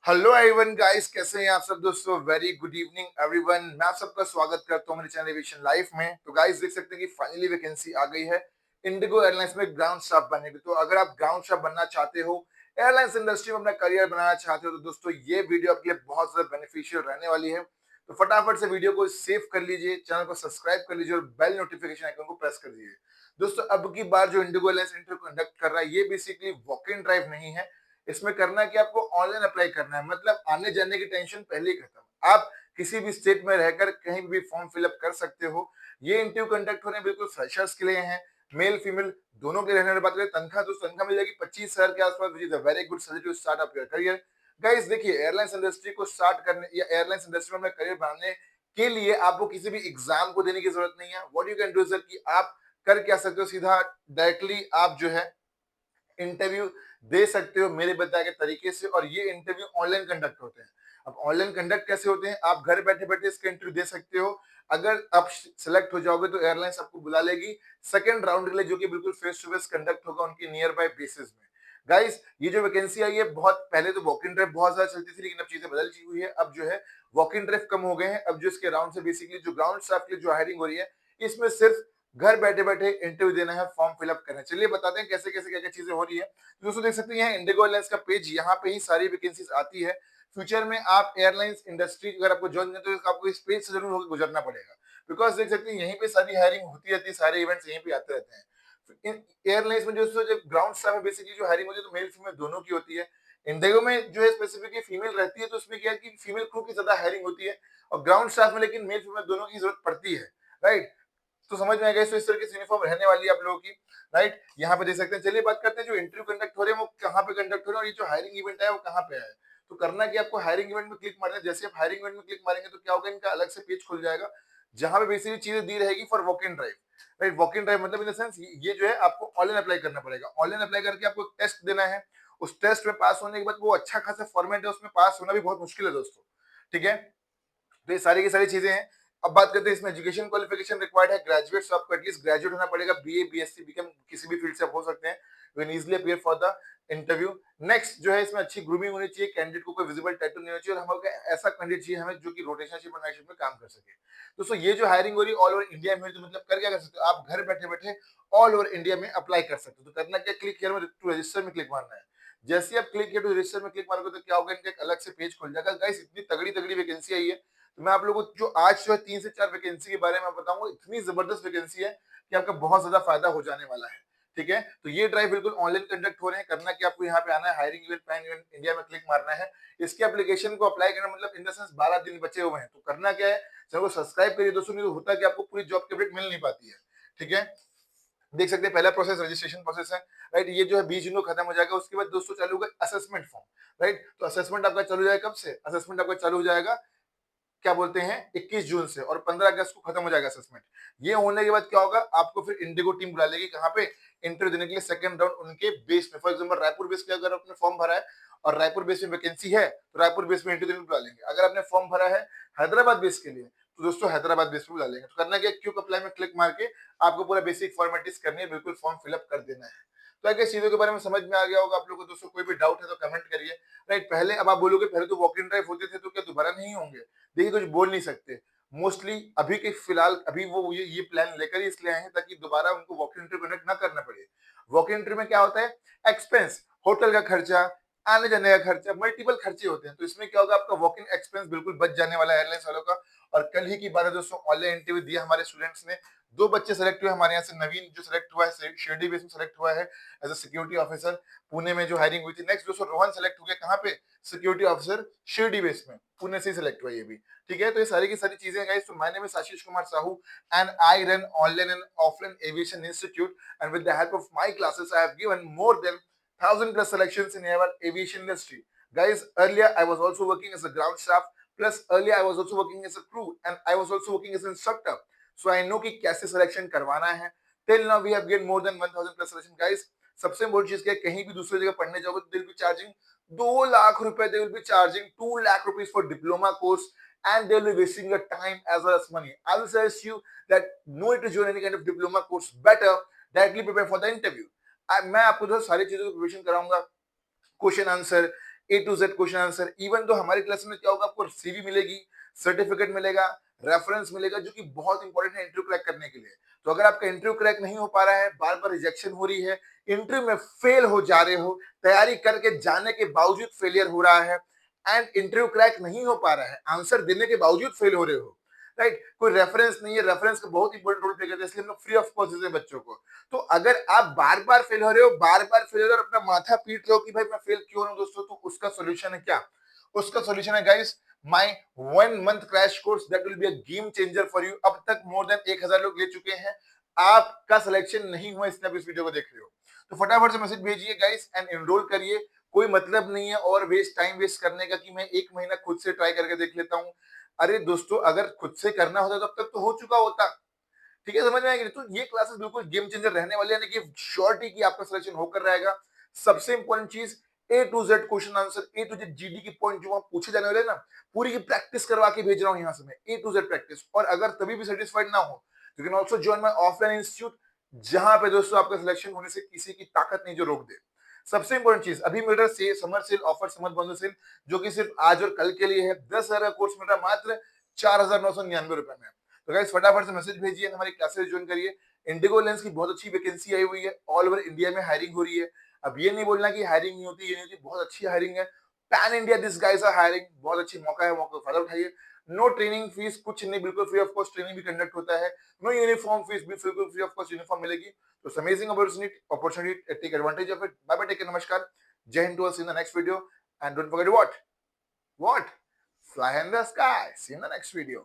Hello everyone guys, कैसे हैं आप सब दोस्तों। Very good evening everyone. मैं आप सबका स्वागत करता हूं मेरे चैनल एविएशन लाइफ में। तो गाइस देख सकते हैं कि फाइनली वैकेंसी आ गई है इंडिगो एयरलाइंस में ग्राउंड स्टाफ बनने की। तो अगर आप ग्राउंड स्टाफ बनना चाहते हो, एयरलाइंस इंडस्ट्री में अपना करियर बनाना चाहते हो, तो दोस्तों ये वीडियो आपके लिए बहुत ज्यादा बेनिफिशियल रहने वाली है। तो फटाफट से वीडियो को सेव कर लीजिए, चैनल को सब्सक्राइब कर लीजिए और बेल नोटिफिकेशन आइकन को प्रेस कर दीजिए। दोस्तों अब की बार जो इंडिगो एयरलाइंस इंटरव्यू कंडक्ट कर रहा है, ये बेसिकली वॉक इन ड्राइव नहीं है। इसमें करना है कि आपको ऑनलाइन अप्लाई करना है, मतलब आने जाने की टेंशन पहले ही खत्म। आप किसी भी स्टेट में रहकर कहीं भी फॉर्म फिलअप कर सकते हो। ये इंटरव्यू कंडक्ट हो रहे हैं बिल्कुल फ्रेशर्स के लिए हैं, मेल फीमेल दोनों के रहने की बात करें। तनख्वाह तो तनख्वाह मिल जाएगी 25,000 के आसपास, which is a very good salary to start up your career. Guys देखिए, एयरलाइंस इंडस्ट्री को स्टार्ट करने या एयरलाइंस इंडस्ट्री में अपना करियर बनाने के लिए आपको किसी भी एग्जाम को देने की जरूरत नहीं है। What you can do sir कि आप कर क्या सकते हो, सीधा डायरेक्टली आप जो है इंटरव्यू दे सकते हो मेरे बताए गए तरीके से। और ये इंटरव्यू ऑनलाइन कंडक्ट होते हैं। अब ऑनलाइन कंडक्ट कैसे होते हैं, आप घर बैठे बैठे इसका इंटरव्यू दे सकते हो। अगर आप सिलेक्ट हो जाओगे तो एयरलाइंस आपको बुला लेगी सेकंड राउंड के लिए, जो कि बिल्कुल फेस टू फेस कंडक्ट होगा उनकी नियर बाय बेसिस में। गाइस ये जो वैकेंसी आई है, बहुत पहले तो वॉक इन ड्राइव बहुत ज्यादा चलती थी, लेकिन अब चीजें बदल चुकी हुई है। अब जो है वॉक इन ड्राइव कम हो गए हैं। अब जो इसके राउंड से बेसिकली जो ग्राउंड स्टाफ के लिए जो हायरिंग हो रही है, इसमें सिर्फ घर बैठे बैठे इंटरव्यू देना है, फॉर्म फिलअप करना है। चलिए बताते हैं कैसे कैसे क्या क्या चीजें हो रही है। तो दोस्तों देख सकते हैं इंडिगो एयरलाइंस का पेज, यहाँ पे ही सारी वैकेंसीज आती है। फ्यूचर में आप एयरलाइंस इंडस्ट्री अगर आपको ज्वाइन करते हो तो आपको इस पेज से जरूर होकर गुजरना पड़ेगा, बिकॉज देख सकते हैं यहीं पे सारी हायरिंग होती रहती है, सारे इवेंट्स यहीं पे आते रहते हैं। एयरलाइंस में जो ग्राउंड स्टाफ है, बेसिकली जो हायरिंग होती है तो मेल फीमेल दोनों की होती है। इंडिगो में जो है स्पेसिफिकली फीमेल रहती है, तो उसमें क्या है कि फीमेल क्रू की ज्यादा हायरिंग होती है। और ग्राउंड स्टाफ में लेकिन मेल फीमेल दोनों की जरूरत पड़ती है। राइट, तो समझ में आएगा। इस तरीके से यूनिफॉर्म रहने वाली है आप लोगों की। राइट, यहाँ पे देख सकते हैं। चलिए बात करते हैं जो इंटरव्यू कंडक्ट हो रहे हैं वो कहाँ पे कंडक्ट हो रहे हैं, और ये जो हायरिंग इवेंट है वो कहाँ पे है। तो करना कि आपको हायरिंग इवेंट में क्लिक मारना है। जैसे आप हायरिंग इवेंट में क्लिक मारेंगे तो क्या होगा, इनका अलग से पेज खुल जाएगा जहां पे बेसिकली चीजें दी रहेगी for walk in drive. Right, walk in drive मतलब इन द सेंस ये जो है आपको ऑनलाइन अप्लाई करना पड़ेगा। ऑनलाइन अप्लाई करके आपको एक टेस्ट देना है। उस टेस्ट में पास होने के बाद वो अच्छा खासा फॉर्मेट है, उसमें पास होना भी बहुत मुश्किल है दोस्तों। ठीक है, तो ये सारी की सारी चीजें हैं। अब बात करते हैं इसमें एजुकेशन क्वालिफिकेशन रिक्वायर्ड है ग्रेजुएट, तो आपको एटलीस्ट ग्रेजुएट होना पड़ेगा। बीए बीएससी बीकॉम किसी भी फील्ड से आप हो सकते हैं, you can easily appear for the interview. Next जो है इसमें अच्छी ग्रूमिंग होनी चाहिए, कैंडिडेट को कोई विजिबल टैटू नहीं होना चाहिए, और हमें ऐसा कैंडिडेट चाहिए हमें जो कि रोटेशन शिफ्ट और नाइट शिफ्ट में काम कर सके। दोस्तों ये जो हायरिंग हो रही है ऑल ओवर इंडिया में, तो मतलब कर क्या कर सकते हो, आप घर बैठे बैठे ऑल ओवर इंडिया में अप्लाई कर सकते हो। तो करना क्या, क्लिक हियर में टू रजिस्टर में क्लिक मारना है। जैसे ही आप क्लिक किया टू रजिस्टर में क्लिक मारोगे तो क्या होगा, इनका एक अलग से पेज खुल जाएगा। गाइस इतनी तगड़ी तगड़ी वैकेंसी आई है, तो मैं आप लोगों को जो आज जो है 3 से 4 वैकेंसी के बारे में बताऊंगा। इतनी जबरदस्त वैकेंसी है कि आपका बहुत ज्यादा फायदा हो जाने वाला है। ठीक है, तो ये ड्राइव बिल्कुल ऑनलाइन कंडक्ट हो रहे हैं। करना कि आपको यहाँ पे आना है, hiring event pan event India में क्लिक मारना है। इसके एप्लीकेशन को अप्लाई करना मतलब इन द सेंस 12 दिन बचे हुए हैं। तो करना क्या है, चैनल को सब्सक्राइब करिए दोस्तों, नहीं तो होता कि आपको पूरी जॉब की अपडेट मिल नहीं पाती है। ठीक है, देख सकते हैं पहला प्रोसेस रजिस्ट्रेशन प्रोसेस है। राइट, ये जो है 20 जून को खत्म हो जाएगा। उसके बाद दोस्तों चालू होगा असेसमेंट फॉर्म। राइट, तो असेसमेंट आपका चालू हो जाएगा कब से, असेसमेंट आपका चालू हो जाएगा क्या बोलते हैं 21 जून से, और 15 अगस्त को खत्म हो जाएगा असेसमेंट। ये होने के बाद क्या होगा, आपको फिर इंडिगो टीम बुला लेगी कहाँ पे, इंटरव्यू देने के लिए सेकंड राउंड उनके बेस में। फॉर एग्जांपल रायपुर बेस पे अगर आपने फॉर्म भरा है और रायपुर बेस में वैकेंसी है, तो रायपुर बेस में इंटरव्यू बुला लेंगे। अगर आपने फॉर्म भरा है हैदराबाद बेस के लिए, तो दोस्तों हैदराबाद बेस पे बुला लेंगे। तो करना क्या, क्विक अप्लाई में क्लिक मार के आपको पूरा बेसिक फॉर्मेलिटीज करनी है, बिल्कुल फॉर्म फिलअप कर देना है। तो अगर चीजों के बारे में समझ में आ गया होगा आप लोगों को। दोस्तों कोई भी डाउट है तो कमेंट करिए। राइट, पहले अब आप बोलोगे पहले तो वॉक इन ड्राइव होते थे, तो क्या दोबारा नहीं होंगे। देखिए कुछ बोल नहीं सकते। मोस्टली अभी के फिलहाल अभी वो ये प्लान लेकर ही इसलिए आए हैं ताकि दोबारा उनको वॉक इन इंटरव्यू कंडक्ट ना करना पड़े। वॉक इन इंटरव्यू में क्या होता है, एक्सपेंस, होटल का खर्चा, आने जाने का खर्चा, मल्टीपल खर्चे होते हैं। तो इसमें क्या होगा, आपका वॉक इन एक्सपेंस बिल्कुल बच जाने वाला है एयरलाइंस वालों का। और कल ही की बात है दोस्तों, ऑनलाइन इंटरव्यू दिया हमारे स्टूडेंट्स ने। 2 बच्चे सेलेक्ट हुए हमारे यहाँ से। नवीन जो सेलेक्ट हुआ है शिरडी बेस में सेलेक्ट हुआ है as a security officer, Pune में जो हायरिंग हुई थी। नेक्स्ट दोस्तों रोहन सेलेक्ट हो गया कहाँ पे, सिक्योरिटी ऑफिसर शिरडी बेस में, पुणे से सिलेक्ट हुआ ये भी। ठीक है, तो ये सारी की सारी चीजें गाइस। तो my name is Ashish Kumar Sahu and I run online and offline aviation institute, and with the help of my classes I have given more than 1000+ selections in our aviation industry. Guys, earlier I was also working as a ground staff, plus earlier I was also working as a crew, and I was also working as an instructor. So I know कि कैसे selection करवाना है। Till now we have gained more than 1000+ selection, guys. सबसे बड़ी चीज क्या है, कहीं भी दूसरी जगह पढ़ने जाओगे तो दिल भी चार्जिंग 2 लाख रुपए, they will be charging 2 lakh rupees for diploma course, and they will be wasting your time as well as money. I will suggest you that no need to join any kind of diploma course. Better directly prepare for the interview. मैं आपको जो सारी चीजों की preparation कराऊंगा, question answer, A to Z question answer. Even तो हमारी class में क्या होगा, आपको सीवी मिलेगी, सर्टिफिकेट मिलेगा, रेफरेंस मिलेगा, जो कि बहुत इंपॉर्टेंट है इंटरव्यू क्रैक करने के लिए। तो अगर आपका इंटरव्यू क्रैक नहीं हो पा रहा है, बार बार रिजेक्शन हो रही है, इंटरव्यू में फेल हो जा रहे हो, तैयारी करके जाने के बावजूद फेलियर हो रहा है, एंड इंटरव्यू क्रैक नहीं हो पा रहा है, आंसर देने के बावजूद फेल हो रहे हो, राइट, कोई रेफरेंस नहीं है, रेफरेंस का बहुत इंपॉर्टेंट रोल प्ले करता है, इसलिए हम लोग फ्री ऑफ कॉस्ट देते हैं बच्चों को। तो अगर आप बार बार फेल हो रहे हो, बार बार फेल हो रहे हो और अपना माथा पीट रहे हो कि भाई मैं फेल क्यों हो रहा हूं दोस्तों, तो उसका सोल्यूशन है क्या? उसका सोल्यूशन है guys, my 1 month crash course that will be a game changer for you. अब तक मोर देन 1000 लोग ले चुके हैं, आपका सिलेक्शन नहीं हुआ इसलिए आप इस वीडियो को देख रहे हो। तो फटाफट से मैसेज भेजिए गाइस एंड एनरोल करिए। कोई मतलब नहीं है और टाइम वेस्ट करने का कि मैं 1 महीना खुद से ट्राई करके देख लेता हूं। अरे दोस्तों, अगर खुद से करना होता तो अब तक तो हो चुका होता। ठीक है, समझ में आएगी? तो ये क्लासेस बिल्कुल गेम चेंजर रहने वाले हैं, कि श्योरिटी की आपका सिलेक्शन होकर रहेगा। सबसे इंपॉर्टेंट चीज, A to Z question answer, A to Z GD की पॉइंट जो वहां पूछे जाने वाले हैं ना, पूरी की प्रैक्टिस करवा के भेज रहा हूं यहां से मैं, ए टू जेड प्रैक्टिस। और अगर तभी भी सेटिस्फाइड ना हो, you can also join my offline institute, जहां पे दोस्तों आपका सिलेक्शन होने से किसी की ताकत नहीं जो रोक दे। सबसे इंपॉर्टेंट चीज, अभी मिल रहा है समर सेल ऑफर, समर बंधु सेल, जो कि सिर्फ आज और कल के लिए है। 10,000 का कोर्स मिल रहा है मात्र 4,999 रुपए में। तो गाइस फटाफट से मैसेज भेजिए, हमारी क्लासेस ज्वाइन करिए। इंडिगो लेंस की बहुत अच्छी वैकेंसी आई हुई है, ऑल ओवर इंडिया में हायरिंग हो रही है। अब ये नहीं बोलना कि हायरिंग नहीं होती, ये नहीं होती, बहुत अच्छी हायरिंग है। Pan India this guys are hiring, बहुत अच्छी मौका है, मौका का फायदा उठाइए। नो ट्रेनिंग फीस, कुछ नहीं, बिल्कुल फ्री ऑफ कॉस्ट ट्रेनिंग भी कंडक्ट होता है। नो यूनिफॉर्म फीस, भी बिल्कुल फ्री ऑफ कॉस्ट यूनिफॉर्म मिलेगी। तो amazing opportunity, take advantage of it. Bye bye, take care, नमस्कार, जय हिंद, to see in the next video, and don't forget what fly in the sky, see you in the next video.